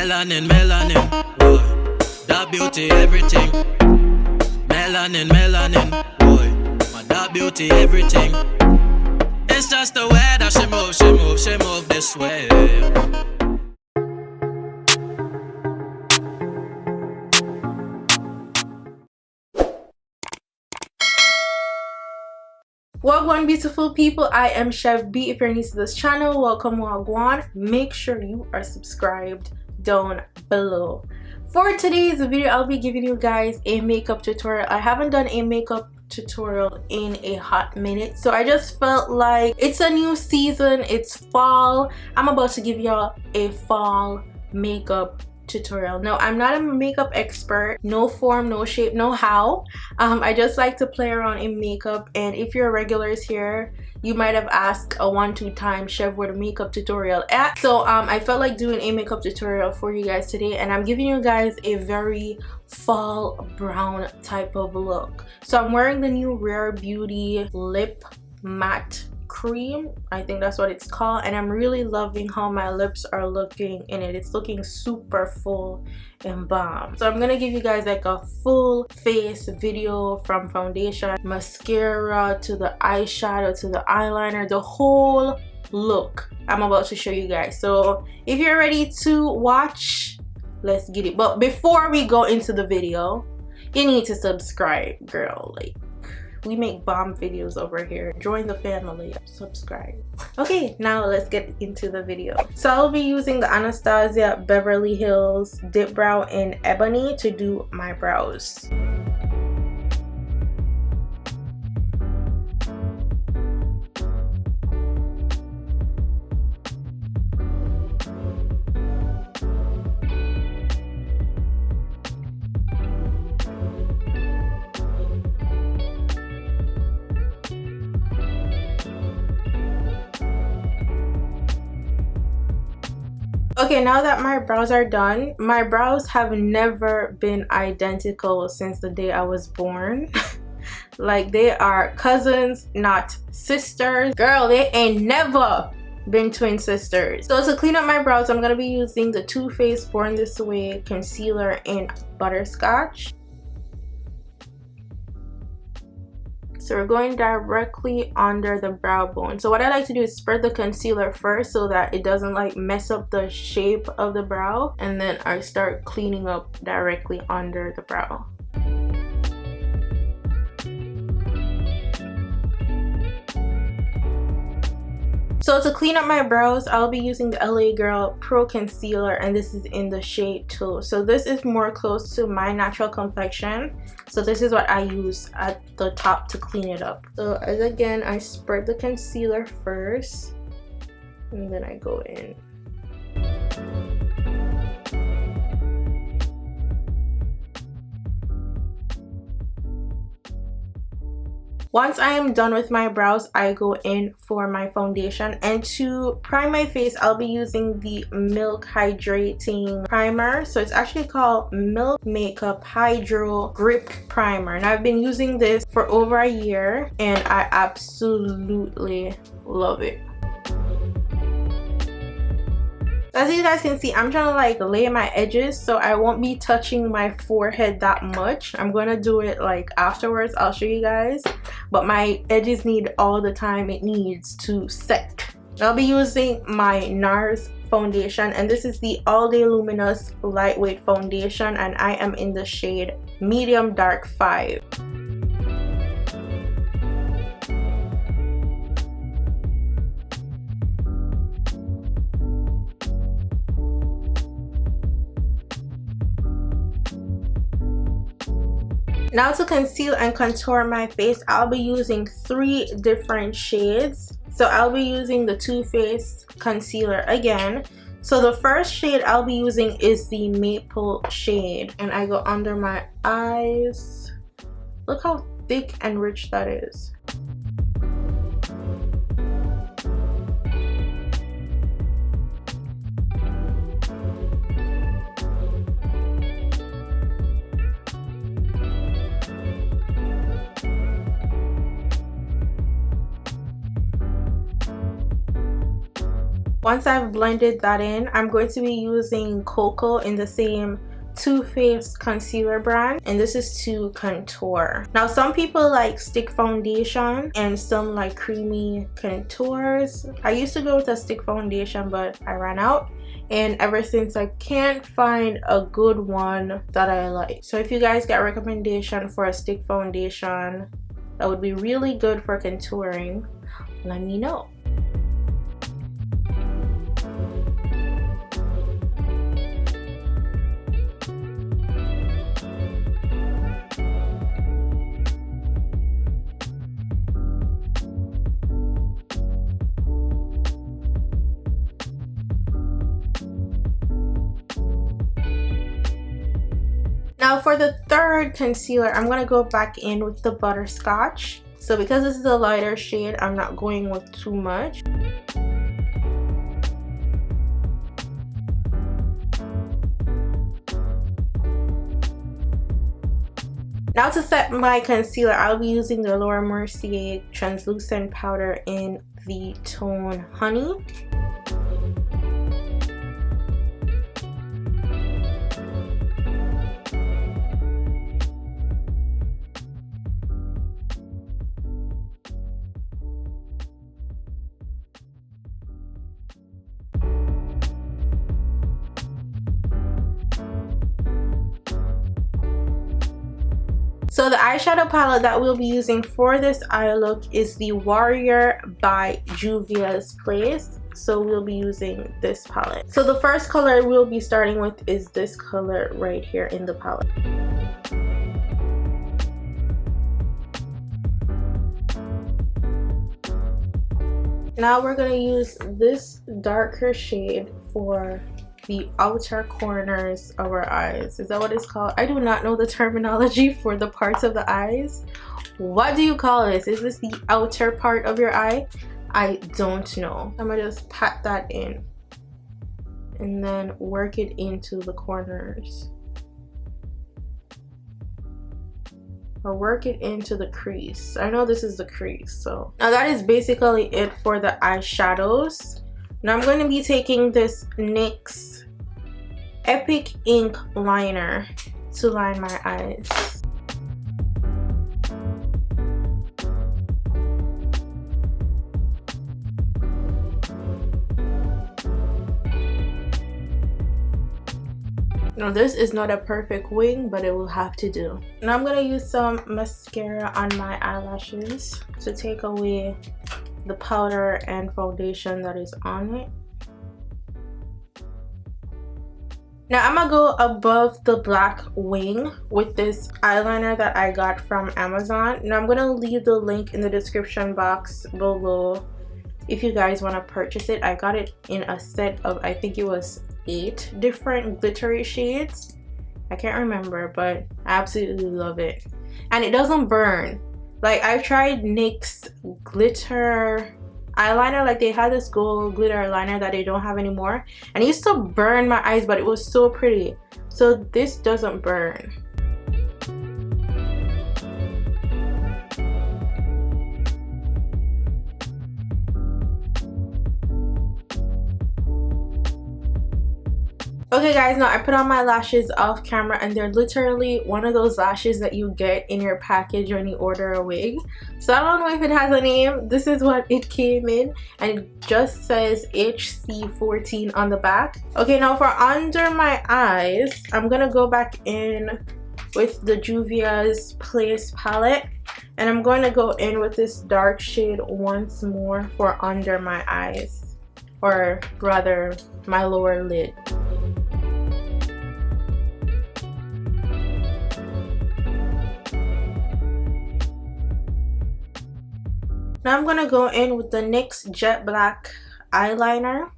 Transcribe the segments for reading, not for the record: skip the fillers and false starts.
Melanin, melanin, boy. That beauty, everything. Melanin, melanin, boy. My that beauty, everything. It's just the way that she move, she move, she move this way. Welcome, beautiful people. I am Chev B. If you're new to this channel, welcome. GWAN. Make sure you are subscribed down below. For today's video, I'll be giving you guys a makeup tutorial. I haven't done a makeup tutorial in a hot minute, so I just felt like it's a new season, it's fall. I'm about to give y'all a fall makeup tutorial. Now, I'm not a makeup expert, no form, no shape, no how. I just like to play around in makeup, and if you're regulars here, you might have asked a 1-2 time, Chev, where the makeup tutorial at. So I felt like doing a makeup tutorial for you guys today, and I'm giving you guys a very fall brown type of look. So I'm wearing the new Rare Beauty lip matte cream, I think that's what it's called, and I'm really loving how my lips are looking in it. It's looking super full and bomb. So I'm gonna give you guys like a full face video from foundation, mascara, to the eyeshadow, to the eyeliner, the whole look I'm about to show you guys. So if you're ready to watch, let's get it. But before we go into the video, you need to subscribe, girl. Like, we make bomb videos over here. Join the family, subscribe. Okay, now let's get into the video. So I'll be using the Anastasia Beverly Hills Dip Brow in Ebony to do my brows. Okay, now that my brows are done, my brows have never been identical since the day I was born. Like, they are cousins, not sisters. Girl, they ain't never been twin sisters. So to clean up my brows, I'm gonna be using the Too Faced Born This Way concealer in Butterscotch. So we're going directly under the brow bone. So what I like to do is spread the concealer first so that it doesn't like mess up the shape of the brow, and then I start cleaning up directly under the brow. So to clean up my brows, I'll be using the LA Girl Pro Concealer, and this is in the shade 2. So this is more close to my natural complexion. So this is what I use at the top to clean it up. So as again, I spread the concealer first, and then I go in. Once I am done with my brows, I go in for my foundation, and to prime my face, I'll be using the Milk Hydrating Primer. So it's actually called Milk Makeup Hydro Grip Primer, and I've been using this for over a year, and I absolutely love it. As you guys can see, I'm trying to like lay my edges, so I won't be touching my forehead that much. I'm gonna do it like afterwards, I'll show you guys, but my edges need all the time it needs to set. I'll be using my NARS foundation, and this is the All Day Luminous Lightweight Foundation, and I am in the shade Medium Dark 5. Now to conceal and contour my face, I'll be using 3 different shades. So I'll be using the Too Faced concealer again. So the first shade I'll be using is the Maple shade, and I go under my eyes. Look how thick and rich that is. Once I've blended that in, I'm going to be using Cocoa in the same Too Faced concealer brand, and this is to contour. Now some people like stick foundation and some like creamy contours. I used to go with a stick foundation, but I ran out, and ever since I can't find a good one that I like. So if you guys got a recommendation for a stick foundation that would be really good for contouring, let me know. Now for the third concealer, I'm going to go back in with the Butterscotch. So because this is a lighter shade, I'm not going with too much. Now to set my concealer, I'll be using the Laura Mercier translucent powder in the tone Honey. So the eyeshadow palette that we'll be using for this eye look is the Warrior by Juvia's Place. So we'll be using this palette. So the first color we'll be starting with is this color right here in the palette. Now we're going to use this darker shade for the outer corners of our eyes. Is that what it's called? I do not know the terminology for the parts of the eyes. What do you call this? Is this the outer part of your eye? I don't know. I'm gonna just pat that in and then work it into the corners, or work it into the crease. I know this is the crease. So now that is basically it for the eyeshadows. Now I'm going to be taking this NYX Epic Ink liner to line my eyes. Now this is not a perfect wing, but it will have to do. Now I'm going to use some mascara on my eyelashes to take away the powder and foundation that is on it. Now I'm gonna go above the black wing with this eyeliner that I got from Amazon. Now I'm gonna leave the link in the description box below if you guys want to purchase it. I got it in a set of, I think it was 8 different glittery shades. I can't remember, but I absolutely love it. And it doesn't burn. Like, I've tried NYX glitter eyeliner, like they had this gold glitter eyeliner that they don't have anymore, and it used to burn my eyes, but it was so pretty. So this doesn't burn. Okay guys, now I put on my lashes off camera, and they're literally one of those lashes that you get in your package when you order a wig. So I don't know if it has a name. This is what it came in, and it just says HC14 on the back. Okay, now for under my eyes, I'm gonna go back in with the Juvia's Place palette, and I'm going to go in with this dark shade once more for under my eyes, or rather my lower lid. Now I'm going to go in with the NYX Jet Black eyeliner,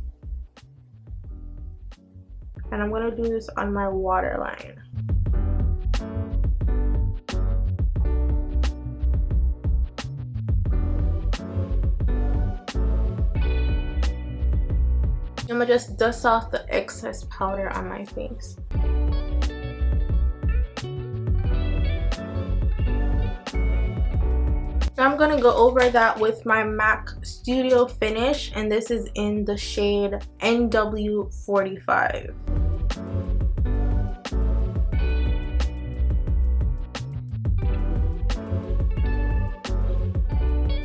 and I'm going to do this on my waterline. I'm going to just dust off the excess powder on my face. Now I'm gonna go over that with my MAC Studio Finish, and this is in the shade NW45.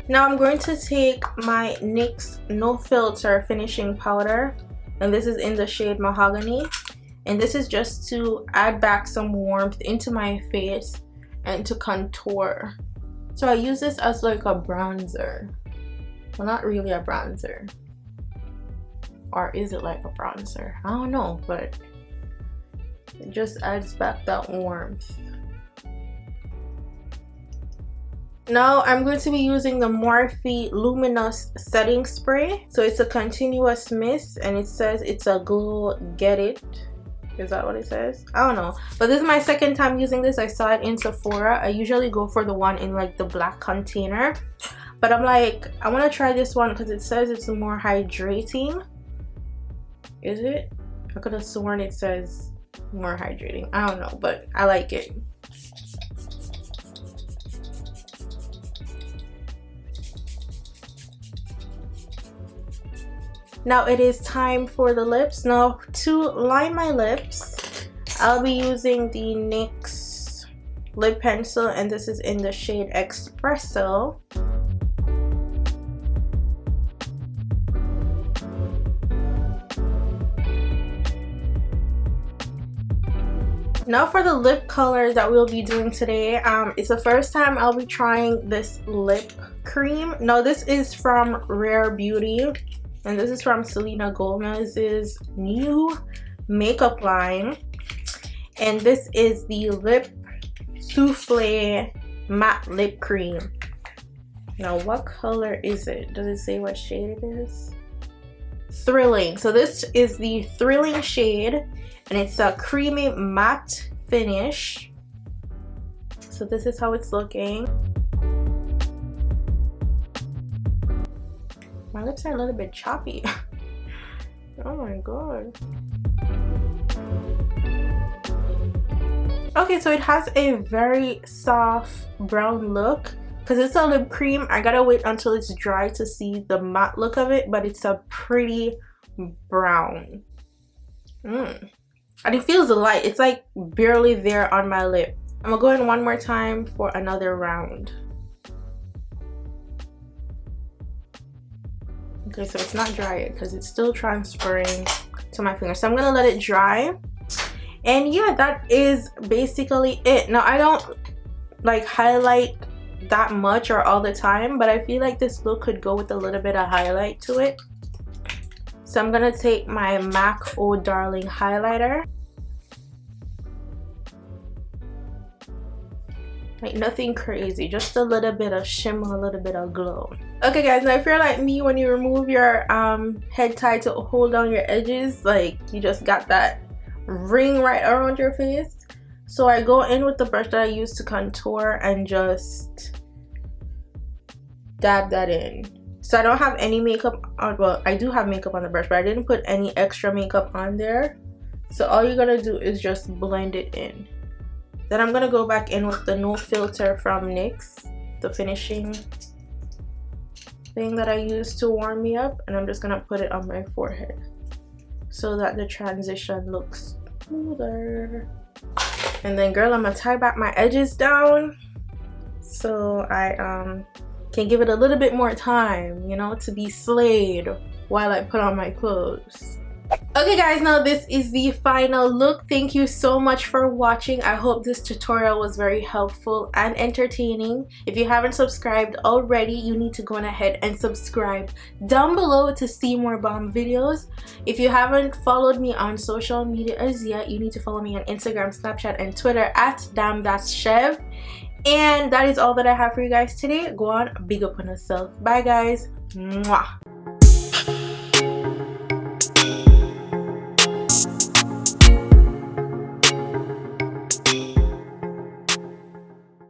Now I'm going to take my NYX No Filter Finishing Powder, and this is in the shade Mahogany, and this is just to add back some warmth into my face and to contour. So I use this as like a bronzer. Well, not really a bronzer. Or is it like a bronzer? I don't know, but it just adds back that warmth. Now I'm going to be using the Morphe Luminous Setting Spray. So it's a continuous mist, and it says it's a glow get it. Is that what it says? I don't know, but this is my second time using this. I saw it in Sephora. I usually go for the one in like the black container, but I'm like, I want to try this one because it says it's more hydrating. Is it? I could have sworn it says more hydrating. I don't know, but I like it. Now it is time for the lips. Now to line my lips, I'll be using the NYX lip pencil, and this is in the shade Expresso. Now for the lip color that we'll be doing today, it's the first time I'll be trying this lip cream. Now this is from Rare Beauty, and this is from Selena Gomez's new makeup line, and this is the Lip Souffle Matte Lip Cream. Now what color is it? Does it say what shade it is? Thrilling. So this is the Thrilling shade, and it's a creamy matte finish. So this is how it's looking. My lips are a little bit choppy. Oh my god. Okay, so it has a very soft brown look. Because it's a lip cream, I gotta wait until it's dry to see the matte look of it, but it's a pretty brown. And it feels light. It's like barely there on my lip. I'm gonna go in one more time for another round. Okay, so it's not dry yet because it's still transferring to my finger. So I'm gonna let it dry. And yeah, that is basically it. Now I don't like highlight that much or all the time, but I feel like this look could go with a little bit of highlight to it. So I'm gonna take my MAC Oh Darling highlighter. Like nothing crazy, just a little bit of shimmer, a little bit of glow. Okay guys, now if you're like me, when you remove your head tie to hold down your edges, like you just got that ring right around your face. So I go in with the brush that I use to contour and just dab that in. So I don't have any makeup on, well I do have makeup on the brush, but I didn't put any extra makeup on there. So all you're gonna do is just blend it in. Then I'm gonna go back in with the No Filter from NYX, the finishing thing that I use to warm me up, and I'm just gonna put it on my forehead so that the transition looks smoother. And then girl, I'm gonna tie back my edges down so I can give it a little bit more time, you know, to be slayed while I put on my clothes. Okay guys, now this is the final look. Thank you so much for watching. I hope this tutorial was very helpful and entertaining. If you haven't subscribed already, you need to go on ahead and subscribe down below to see more bomb videos. If you haven't followed me on social media as yet, you need to follow me on Instagram, Snapchat, and Twitter at damnthatschev. And that is all that I have for you guys today. Go on, big up on yourself. Bye guys. Mwah.